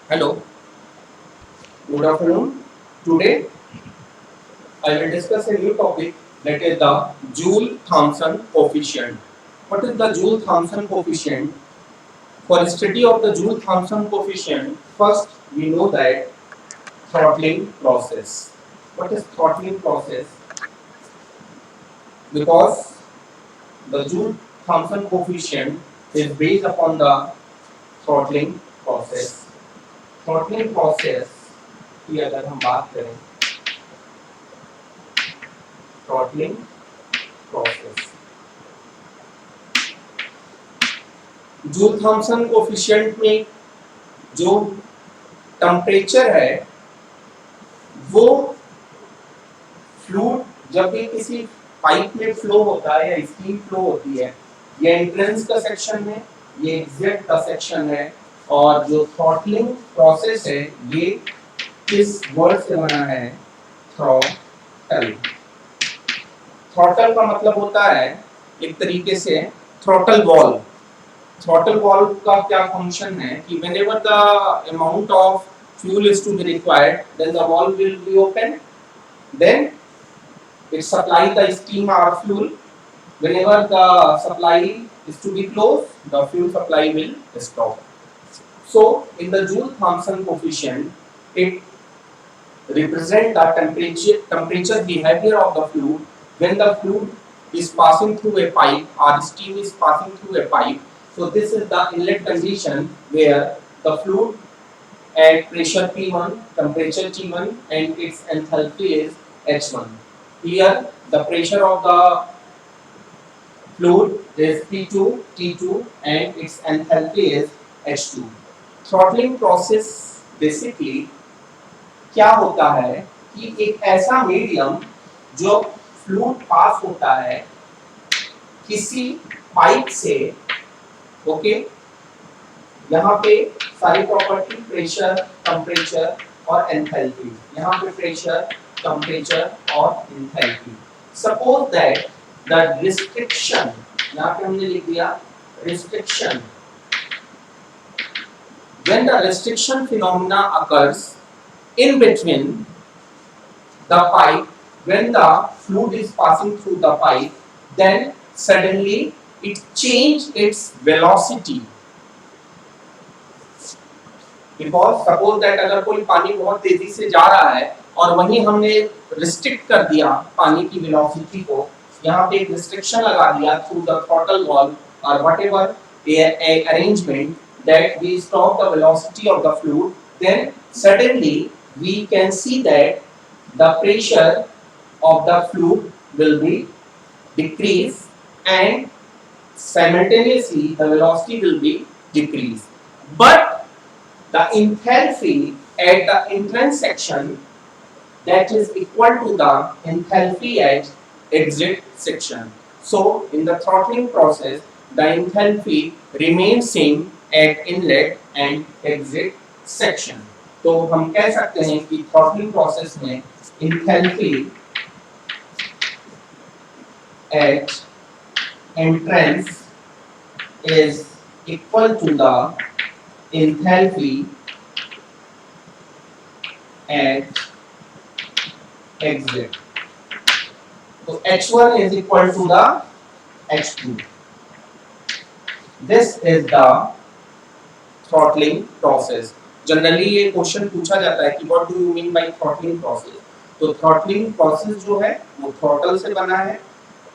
Hello, good afternoon. Today I will discuss a new topic, that is the Joule-Thomson coefficient. What is the Joule-Thomson coefficient? For study of the Joule-Thomson coefficient, first we know that throttling process. What is throttling process? Because the Joule-Thomson coefficient is based upon the throttling process. Throttling process की अगर हम बात करें, throttling process, Joule Thomson coefficient में जो temperature है वो fluid जब भी किसी पाइप में फ्लो होता है या स्टीम फ्लो होती है, ये एंट्रेंस का सेक्शन है, ये एग्जिट का सेक्शन है, और जो थ्रॉटलिंग प्रोसेस है ये किस वर्ड से बना है? थ्रॉटल। थ्रॉटल का मतलब होता है एक तरीके से थ्रॉटल वॉल्व। थ्रॉटल वॉल्व का क्या फंक्शन है कि whenever the amount of fuel is to be required, then the valve will be open, then it supply the steam or fuel. Whenever the supply is to be closed, the fuel supply will stop. So in the Joule-Thomson coefficient, it represent the temperature behavior of the fluid when the fluid is passing through a pipe or steam is passing through a pipe. So this is the inlet condition where the fluid at pressure P1, temperature T1 and its enthalpy is H1. Here the pressure of the fluid is P2, T2 and its enthalpy is H2. Throttling process basically क्या होता है कि एक ऐसा medium जो fluid पास होता है किसी पाइप से, ओके, यहाँ पे सारी प्रॉपर्टी प्रेशर, टेम्परेचर और एंथैल्पी, यहाँ पे प्रेशर, टेम्परेचर और enthalpy. Suppose that the restriction, यहाँ पे हमने लिख दिया restriction, when the restriction phenomena occurs in between the pipe, when the fluid is passing through the pipe, then suddenly it change its velocity. Because suppose that अगर कोई पानी बहुत तेजी से जा रहा है और वहीं हमने रिस्ट्रिक्ट कर दिया पानी की वेलोसिटी को, यहाँ पे एक रिस्ट्रिक्शन लगा दिया थ्रू द थ्रॉटल वाल्व और whatever arrangement that we stop the velocity of the fluid, then suddenly we can see that the pressure of the fluid will be decreased and simultaneously the velocity will be decreased. But the enthalpy at the entrance section, that is equal to the enthalpy at exit section. So in the throttling process, the enthalpy remains same at inlet and exit section. तो हम कह सकते हैं कि throttling process में enthalpy at entrance is equal to the enthalpy at exit. So H1 is equal to the H2. This is the throttling process. Generally ये question पूछा जाता है कि what do you mean bye throttling process. तो throttling process जो है वो throttle से बना है।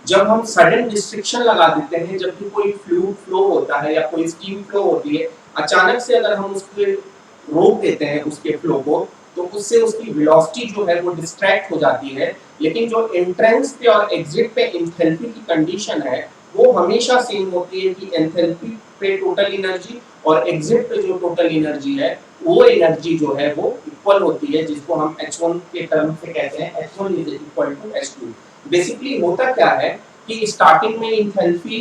जब हम सडन रिस्ट्रिक्शन लगा देते हैं, जब भी कोई फ्लूइड फ्लो होता है या कोई स्टीम फ्लो होती है, अचानक से अगर हम उसके रोक देते हैं उसके फ्लो को, तो उससे उसकी वेलोसिटी जो है वो डिस्ट्रैक्ट हो जाती है। लेकिन जो एंट्रेंस पे और एग्जिट पे एंथैल्पी की कंडीशन है वो हमेशा सेम होती है कि एंथैल्पी पे टोटल एनर्जी और एग्जिट पे जो टोटल एनर्जी है वो एनर्जी जो है वो इक्वल होती है, जिसको हम H1 के टर्म से कहते हैं H1 is equal to H2। Basically होता क्या है कि स्टार्टिंग में एंथैल्पी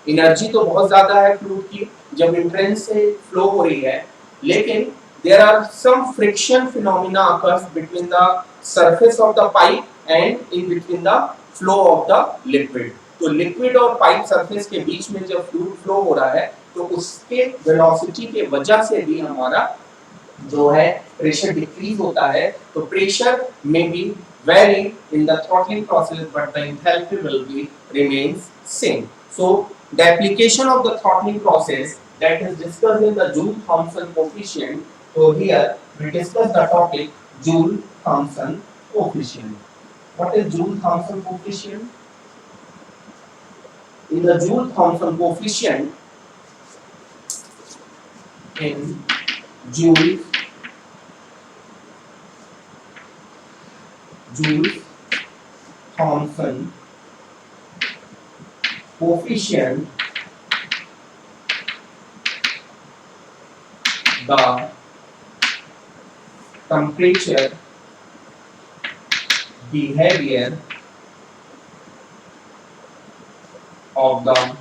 एनर्जी तो बहुत ज्यादा है फ्लूइड की जब एंट्रेंस से फ्लो हो रही है, लेकिन there are some friction phenomena occurs between the surface of the pipe and in between the flow of the liquid. तो लिक्विड और पाइप सरफेस के बीच में जब फ्लूइड फ्लो हो रहा है तो उसके वेलोसिटी के वजह से भी हमारा जो है प्रेशर डिक्रीज होता है तो प्रेशर में B vary in the throttling process but the enthalpy will be remains same. So the application of the throttling process that is discussed in the Joule-Thomson coefficient. So here we discuss the topic Joule-Thomson coefficient. What is Joule-Thomson coefficient? In the Joule-Thomson coefficient in Joule Thomson coefficient, the temperature behavior of the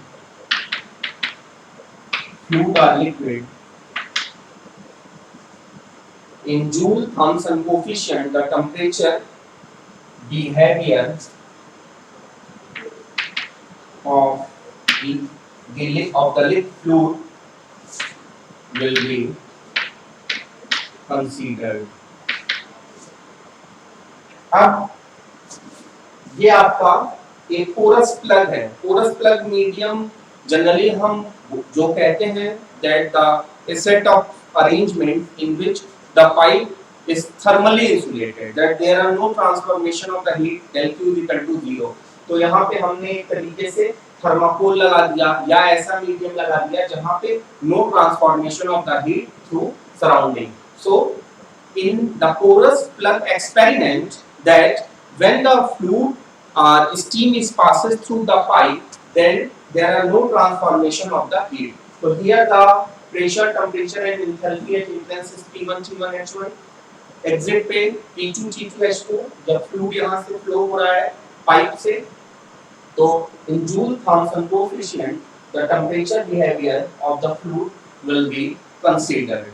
fluid or liquid. In Joule-Thomson coefficient, the temperature behavior of the liquid fluid will be considered. अब ये आपका एक porous plug है. Porous plug medium generally हम जो कहते हैं that the set of arrangement in which the pipe is thermally insulated, that there are no transformation of the heat del Q is equal to 0. तो यहाँ पे हमने एक तरीके से थर्माकोल लगा दिया या ऐसा मीडियम लगा दिया जहाँ पे no transformation of the heat through surrounding. So in the porous plug experiment, that when the fluid or steam is passes through the pipe, then there are no transformation of the heat. So here the pressure, temperature and enthalpy at entrance is P1 T1 H1, exit पे P2 T2 H2. जब fluid यहाँ से flow हो रहा है pipe से, तो in Joule-Thomson coefficient the temperature behavior of the fluid will be considered.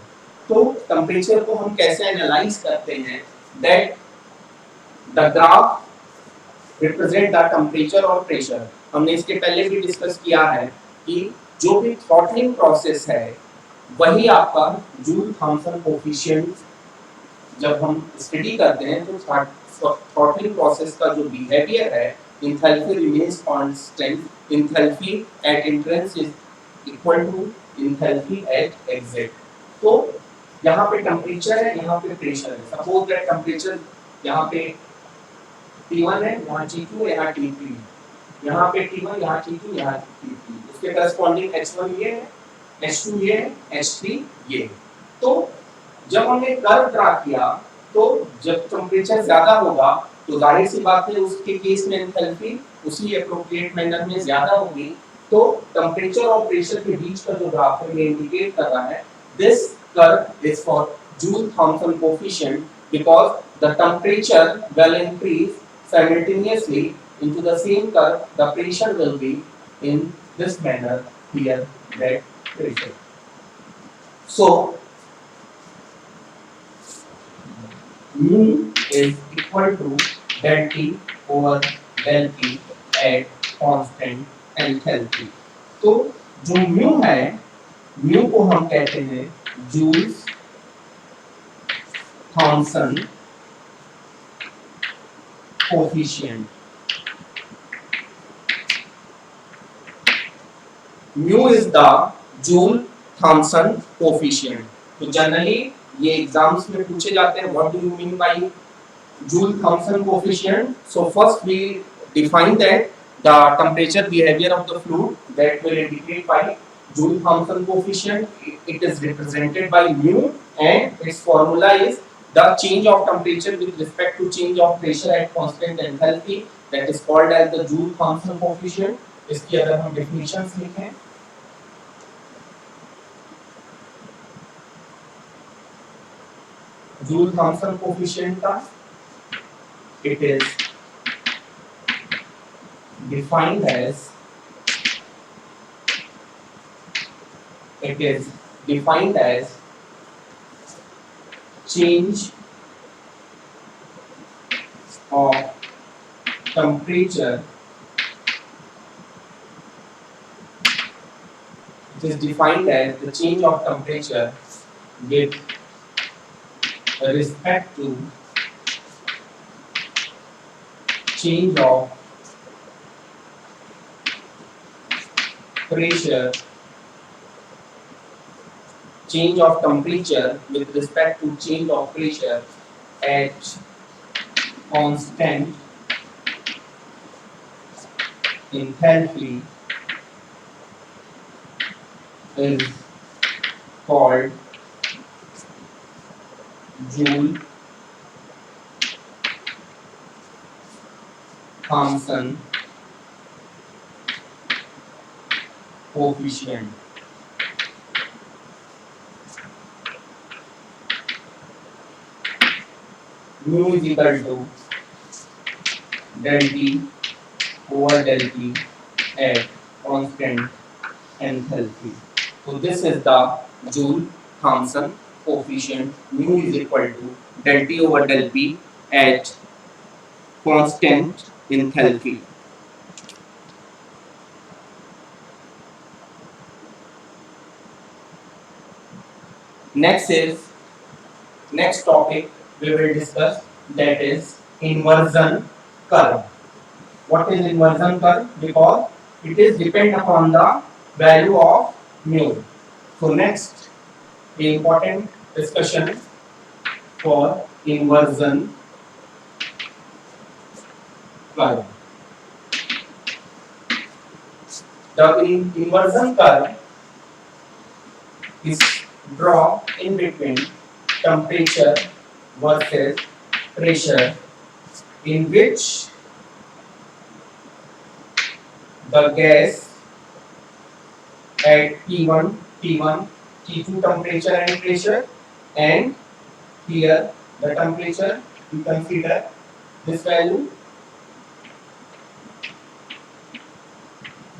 तो टेम्परेचर को हम कैसे एनालाइज करते हैं? That the graph represent the temperature और प्रेशर. हमने इसके पहले भी डिस्कस किया है कि जो भी थ्रॉटलिंग प्रोसेस है वही आपका जूल-थॉमसन कोफिशिएंट जब हम स्टडी करते हैं तो थ्रॉटलिंग प्रोसेस का जो बिहेवियर है, enthalpy remains constant, enthalpy at entrance is equal to enthalpy at exit. तो यहाँ पे टेम्परेचर है, यहाँ पे प्रेशर है. सपोज दैट टेम्परेचर यहाँ पे T1 है, यहाँ T2 है, यहाँ T3, यहाँ पे T1, यहाँ T2, यहाँ T3. उसके करस्पॉन्डिंग H1 ये है, H2 ये है, H3 ये. तो जब हमने कर्व ड्रा किया तो जब टेम्परेचर ज्यादा होगा तो जाहिर सी बात है उसके केस में एंथैल्पी उसी एप्रोप्रिएट मैनर में ज्यादा होगी. तो टेम्परेचर और प्रेशर के बीच का जो ग्राफ है ये इंडिकेट कर रहा है this curve is for Joule-Thomson coefficient because the temperature will increase simultaneously into the same curve. The pressure will be in this manner here, that pressure. So mu is equal to del T over del P at constant enthalpy. तो जो mu है, mu को हम कहते हैं Joules Thomson coefficient. mu is the Joule-Thomson coefficient. तो generally ये exams में पूछे जाते हैं what do you mean by Joule-Thomson coefficient. So first we define that the temperature behavior of the fluid that will indicate by Joule-Thomson coefficient. It is represented by mu and its formula is the change of temperature with respect to change of pressure at constant enthalpy, that is called as the Joule-Thomson coefficient. इसकी अगर हम definitions लिखें, Joule-Thomson coefficient का it is defined as change of temperature. It is defined as the change of temperature with respect to change of pressure, change of temperature with respect to change of pressure at constant enthalpy is called Joule-Thomson coefficient. Mu is equal to del T over del P at constant enthalpy. So this is the Joule-Thomson coefficient. Mu is equal to del T over del P at constant enthalpy. Next topic we will discuss, that is inversion curve. What is inversion curve? Because it is depend upon the value of mu. So next important discussion for inversion curve. The inversion curve is drawn in between temperature versus pressure, in which the gas at T1, T2 temperature and pressure, and here the temperature we consider this value.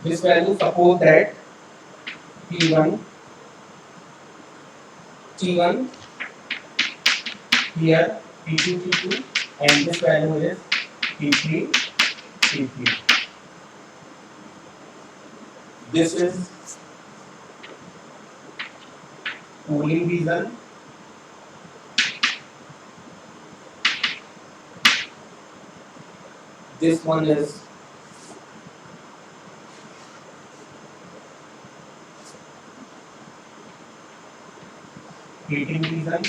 Suppose that T1, T1, here T2, T2, and this value is T3, T3. This is cooling region. This one is heating region.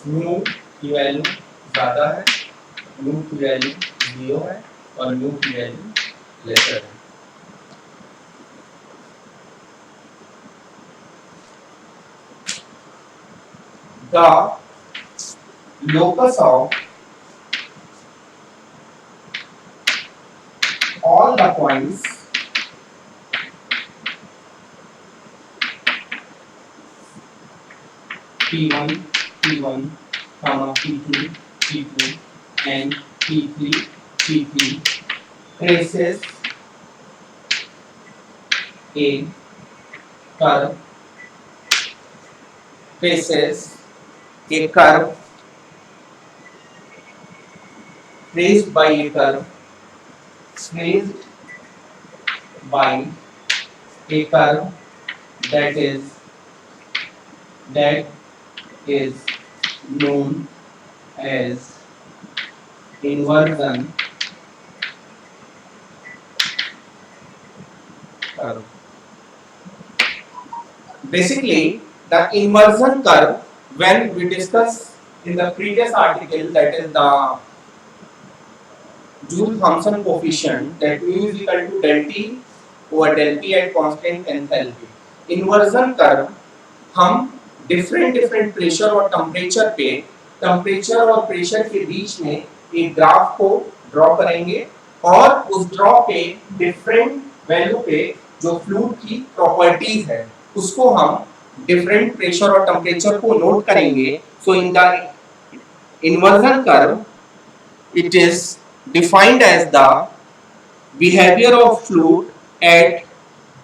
Mu की value ज़्यादा है, mu की value 0 है और mu की value laser है. The locus of all the points P1, P1, P2, P2, and P3, P3 traces a curve, traced by a curve that is known as inversion curve. Basically, the inversion curve, when we discussed in the previous article, that is the Joule-Thomson coefficient, that mu is equal to del T over del P at constant enthalpy. Inversion curve हम different pressure और temperature और pressure के बीच में एक graph को draw करेंगे और उस ड्रॉ पे डिफरेंट वैल्यू पे जो फ्लूइड की प्रॉपर्टीज है उसको हम डिफरेंट प्रेशर और टेम्परेचर को नोट करेंगे. So in the inversion curve, it is defined as the behavior of fluid at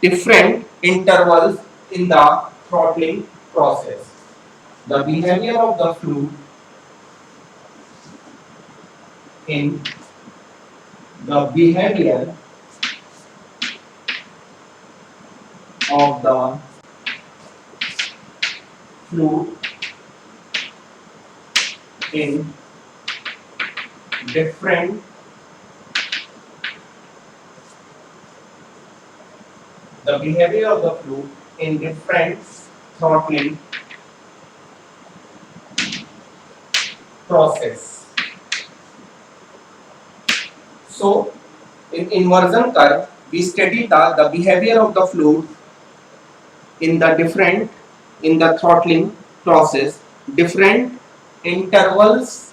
different intervals in the throttling process. The behavior of the fluid of the fluid in different the behavior of the fluid in different throttling process. So in inversion curve we study the behavior of the fluid in the throttling process, different intervals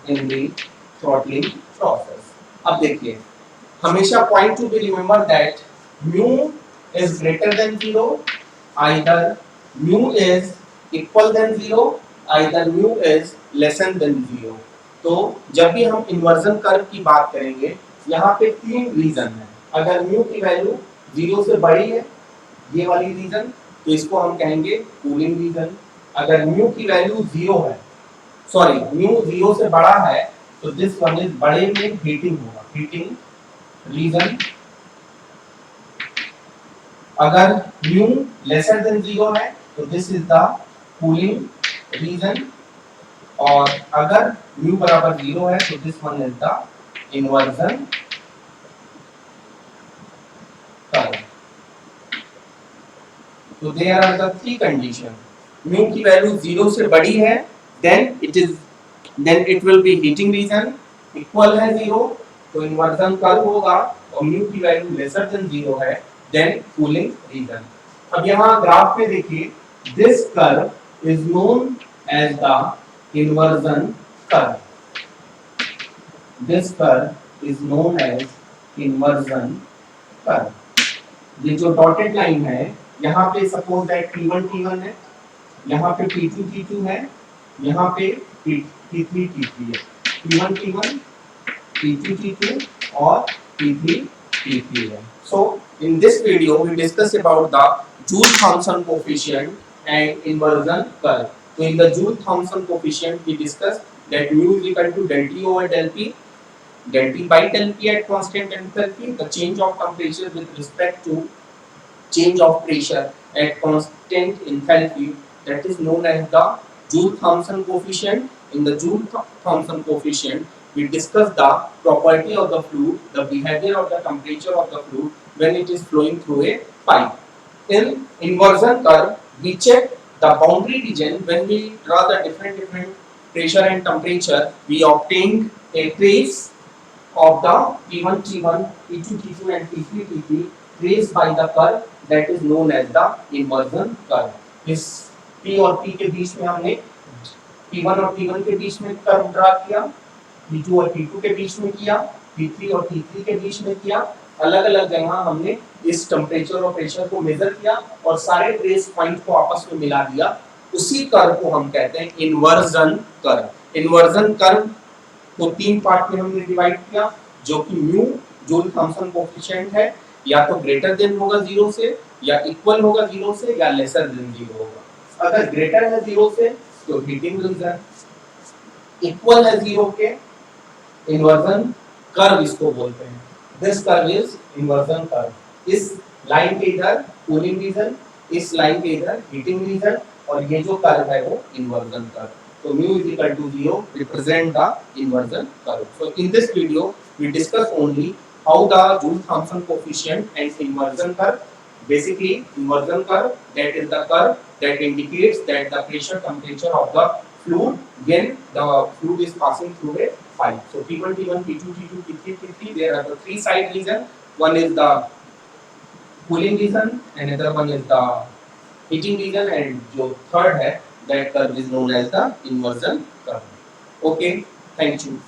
in the throttling process. अब देखिए हमेशा point to be remember that mu is greater than 0, either mu is equal than 0, either mu is lesser than 0. तो जब भी हम inversion curve की बात करेंगे यहाँ पे तीन रीजन है। अगर म्यू की वैल्यू 0 से बड़ी है ये वाली रीजन तो इसको हम कहेंगे कूलिंग रीजन। अगर म्यू की वैल्यू 0 है सॉरी म्यू 0 से बड़ा है तो दिस वन इज बड़े में हीटिंग होगा, हीटिंग रीजन। अगर म्यू लेसर देन 0 है तो this is the cooling region और अगर म्यू बराबर 0 है तो this one is the inversion curve. तो there are the three condition. Mu की वैल्यू 0 से बड़ी है then it will be heating region, equal है 0 तो इन्वर्जन कर्व होगा और म्यू की वैल्यू लेसर देन 0 है then कूलिंग रीजन। अब यहाँ ग्राफ में देखिए this curve is known as the inversion curve. This curve is known as inversion curve. ये जो डॉटेड लाइन है यहाँ पे सपोज दैट T1 T1 है, यहाँ पे T2 T2 है, यहाँ पे T3 T3 है, T1 T1, T2 T2 और T3 T3 है। So in this video we discuss about the Joule-Thomson coefficient and inversion curve. So in the Joule-Thomson coefficient we discuss that mu is equal to del T over del P, del T by del P at constant enthalpy, the change of temperature with respect to change of pressure at constant enthalpy, that is known as the Joule-Thomson coefficient. In the Joule-Thomson coefficient, we discuss the property of the fluid, the behavior of the temperature of the fluid when it is flowing through a pipe. In inversion curve, we check the boundary region when we draw the different pressure and temperature. We obtained a trace of the T1 T1, T2 T2 and T3 T3 traced by the curve that is known as the inversion curve. इस P और P के बीच में हमने T1 और T1 के बीच में curve draw किया, T2 और T2 के बीच में किया, T3 और T3 के बीच में किया, अलग-अलग जगह हमने इस टेम्परेचर और प्रेशर को मेजर किया और सारे ट्रेस पॉइंट को आपस में मिला दिया। उसी कर्व को हम कहते हैं इन्वर्जन कर्व। इन्वर्जन कर्व को तीन पार्ट में हमने डिवाइड किया जो कि म्यू जूल-थॉमसन कोएफिशिएंट है, या तो ग्रेटर देन होगा 0 से या इक्वल होगा 0 से या लेसर देन 0 होगा। अगर ग्रेटर है 0 से तो हीटिंग रीजन, इक्वल है 0 के इन्वर्जन कर्व इसको बोलते हैं। This curve is inversion curve. इस लाइन के इधर कूलिंग रीजन, इस लाइन के इधर हीटिंग रीजन और ये जो कर्व है वो inversion curve. So mu is equal to 0 represent the inversion curve. So in this video we discuss only how the Joule-Thomson coefficient and inversion curve. Basically inversion curve, that is the curve that indicates that the pressure temperature of the fluid when the fluid is passing through a pipe. So T1 T1 T2 T2 T3 T3, there are the three side region. One is the cooling region, another one is the heating region and जो third है that curve is known as the inversion curve. Okay, thank you.